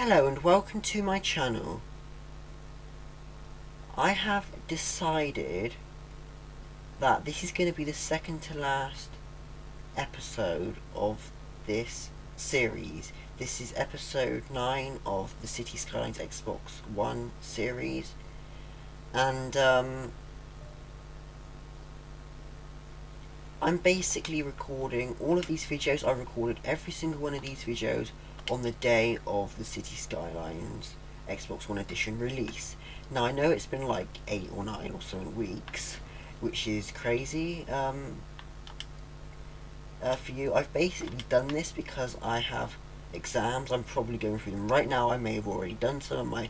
Hello and welcome to my channel. I have decided that this is going to be the second to last episode of this series. This is episode 9 of the City Skylines Xbox One series, and I'm basically recording all of these videos. I recorded every single one of these videos on the day of the City Skylines Xbox One Edition release. Now I know it's been like 8 or 9 or so weeks, which is crazy for you. I've basically done this because I have exams. I'm probably going through them right now. I may have already done some. By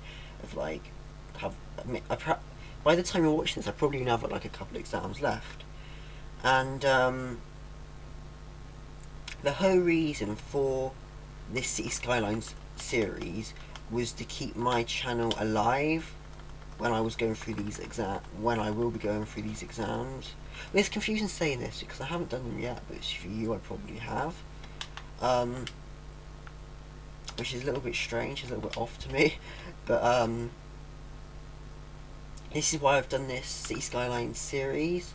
the time you're watching this, I probably have like a couple of exams left. And the whole reason for this City Skylines series was to keep my channel alive when I was going through these when I will be going through these exams. It's confusing saying this because I haven't done them yet, but for you I probably have. Which is a little bit strange, a little bit off to me, but this is why I've done this City Skylines series,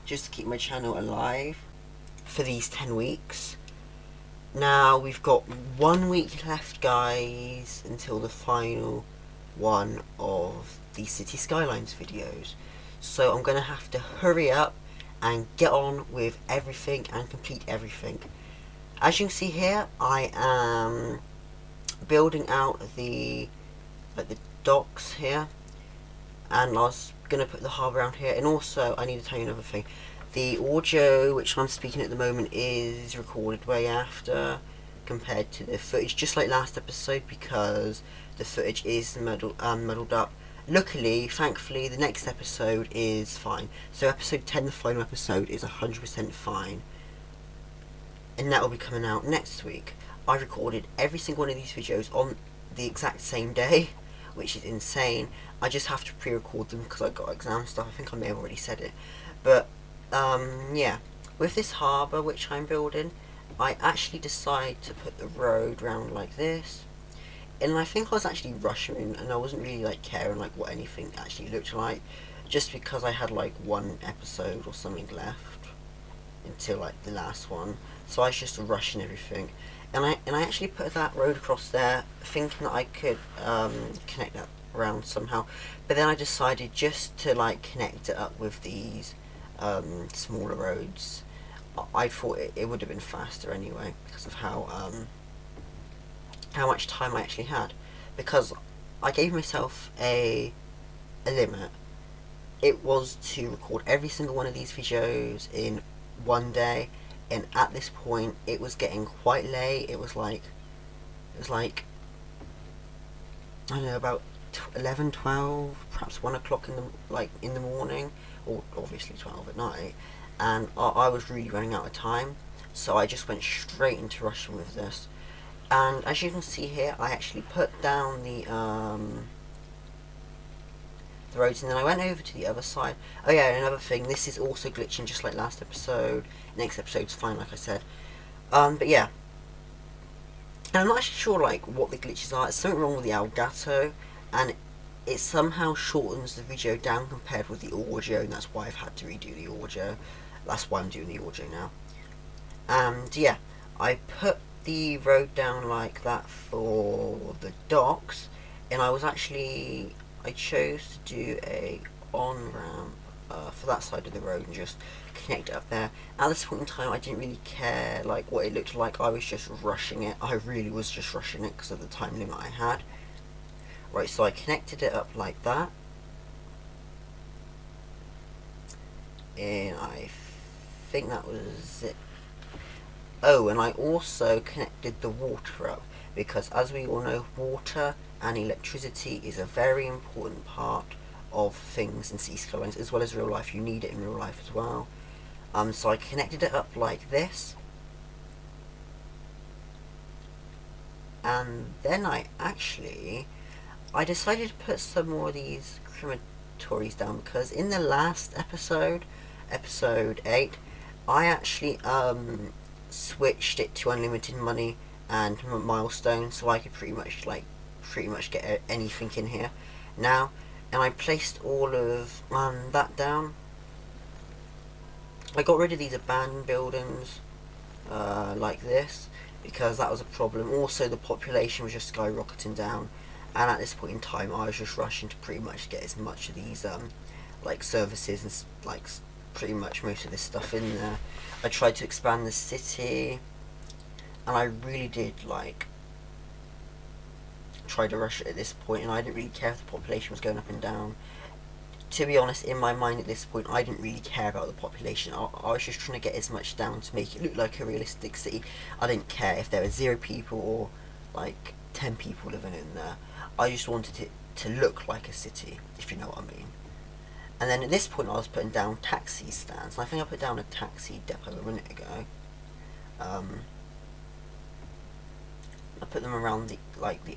just to keep my channel alive for these 10 weeks. Now we've got 1 week left, guys, until the final one of the City Skylines videos. So I'm going to have to hurry up and get on with everything and complete everything. As you can see here, I am building out the docks here, and I was going to put the harbour around here. And also I need to tell you another thing. The audio which I'm speaking at the moment is recorded way after compared to the footage, just like last episode, because the footage is muddled up. Luckily, thankfully, the next episode is fine. So episode 10, the final episode, is 100% fine, and that will be coming out next week. I recorded every single one of these videos on the exact same day, which is insane. I just have to pre-record them because I got exam stuff. I think I may have already said it, but yeah, with this harbour which I'm building, I actually decided to put the road round like this, and I think I was actually rushing, and I wasn't really like caring like what anything actually looked like, just because I had like one episode or something left until like the last one, so I was just rushing everything, and I actually put that road across there thinking that I could connect that around somehow, but then I decided just to like connect it up with these smaller roads. I thought it would have been faster anyway because of how much time I actually had, because I gave myself a limit. It was to record every single one of these videos in one day, and at this point it was getting quite late. It was like I don't know, about 11, 12, perhaps 1 o'clock in the morning, or obviously 12 at night, and I was really running out of time, so I just went straight into rushing with this. And as you can see here, I actually put down the roads, and then I went over to the other side. Oh yeah, and another thing, this is also glitching just like last episode. Next episode's fine, like I said. But yeah, and I'm not actually sure like what the glitches are. It's something wrong with the Elgato, and it somehow shortens the video down compared with the audio, and that's why I've had to redo the audio. That's why I'm doing the audio now. And yeah, I put the road down like that for the docks, and I chose to do a on-ramp for that side of the road and just connect it up there. At this point in time, I didn't really care like what it looked like. I was just rushing it. I really was just rushing it because of the time limit I had. Right, so I connected it up like that, and I think that was it. Oh, and I also connected the water up, because as we all know, water and electricity is a very important part of things in City Skylines, as well as real life. You need it in real life as well. So I connected it up like this, and then I decided to put some more of these crematories down, because in the last episode, episode 8, I actually switched it to unlimited money and milestones, so I could pretty much get anything in here now. And I placed all of that down. I got rid of these abandoned buildings like this, because that was a problem. Also, the population was just skyrocketing down, and at this point in time I was just rushing to pretty much get as much of these like services and like pretty much most of this stuff in there. I tried to expand the city, and I really did like try to rush it at this point, and I didn't really care if the population was going up and down. To be honest, in my mind at this point, I didn't really care about the population. I was just trying to get as much down to make it look like a realistic city. I didn't care if there were 0 people or like 10 people living in there. I just wanted it to look like a city, if you know what I mean. And then at this point I was putting down taxi stands, and I think I put down a taxi depot a minute ago. I put them around the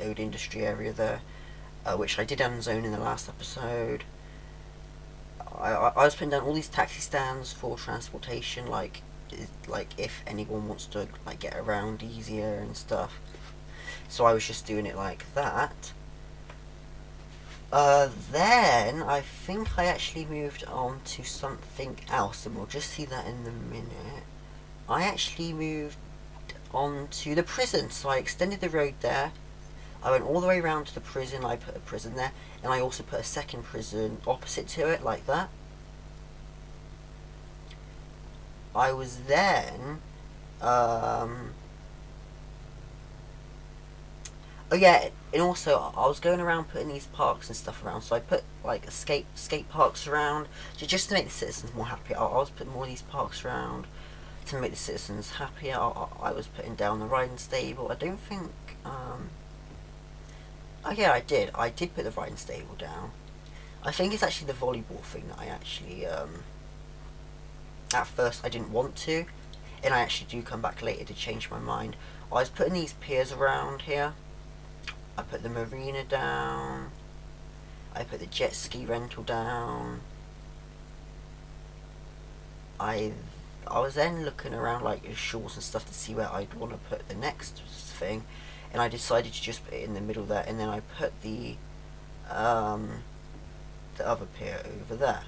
old industry area there, which I did unzone in the last episode. I was putting down all these taxi stands for transportation, like if anyone wants to like get around easier and stuff. So I was just doing it like that. Then I think I actually moved on to something else, and we'll just see that in a minute. I actually moved on to the prison, so I extended the road there. I went all the way around to the prison. I put a prison there, and I also put a second prison opposite to it, like that. I was then, oh yeah, and also I was going around putting these parks and stuff around, so I put like skate parks around, just to make the citizens more happy. I was putting more of these parks around to make the citizens happier. I was putting down the riding stable. I don't think, oh yeah, I did put the riding stable down. I think it's actually the volleyball thing that I actually, at first I didn't want to, and I actually do come back later to change my mind. I was putting these piers around here. I put the marina down. I put the jet ski rental down. I was then looking around like the shores and stuff to see where I'd want to put the next thing, and I decided to just put it in the middle there, and then I put the other pier over there.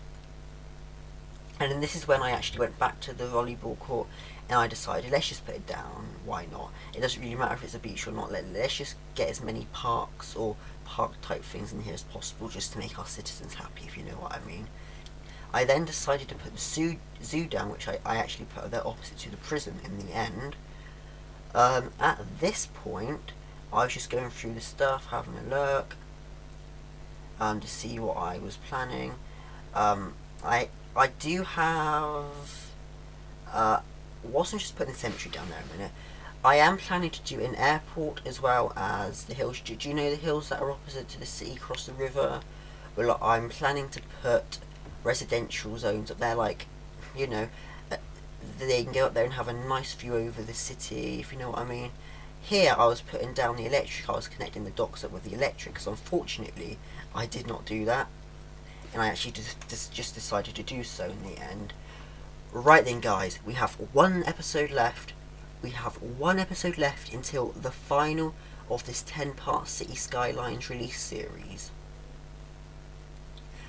And then this is when I actually went back to the volleyball court, and I decided, let's just put it down, why not? It doesn't really matter if it's a beach or not. Let's just get as many parks or park type things in here as possible, just to make our citizens happy, if you know what I mean. I then decided to put the zoo down, which I actually put there opposite to the prison in the end. At this point, I was just going through the stuff, having a look, to see what I was planning. I do have, wasn't just putting the cemetery down there a minute. I am planning to do an airport as well as the hills. Do you know the hills that are opposite to the city, across the river? Well, I'm planning to put residential zones up there, like, you know, they can go up there and have a nice view over the city, if you know what I mean. Here I was putting down the electric. I was connecting the docks up with the electric, because unfortunately I did not do that, and I actually just decided to do so in the end. Right then guys, we have one episode left. We have one episode left until the final of this 10-part City Skylines release series,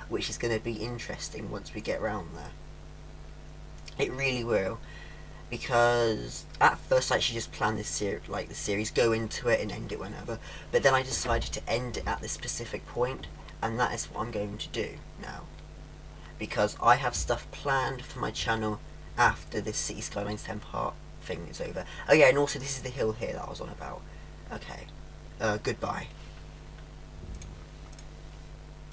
which is going to be interesting once we get around there. It really will, because at first I actually just planned this the series, go into it and end it whenever, but then I decided to end it at this specific point, and that is what I'm going to do now, because I have stuff planned for my channel after this City Skylines 10-part thing is over. Oh yeah, and also this is the hill here that I was on about. Okay, goodbye.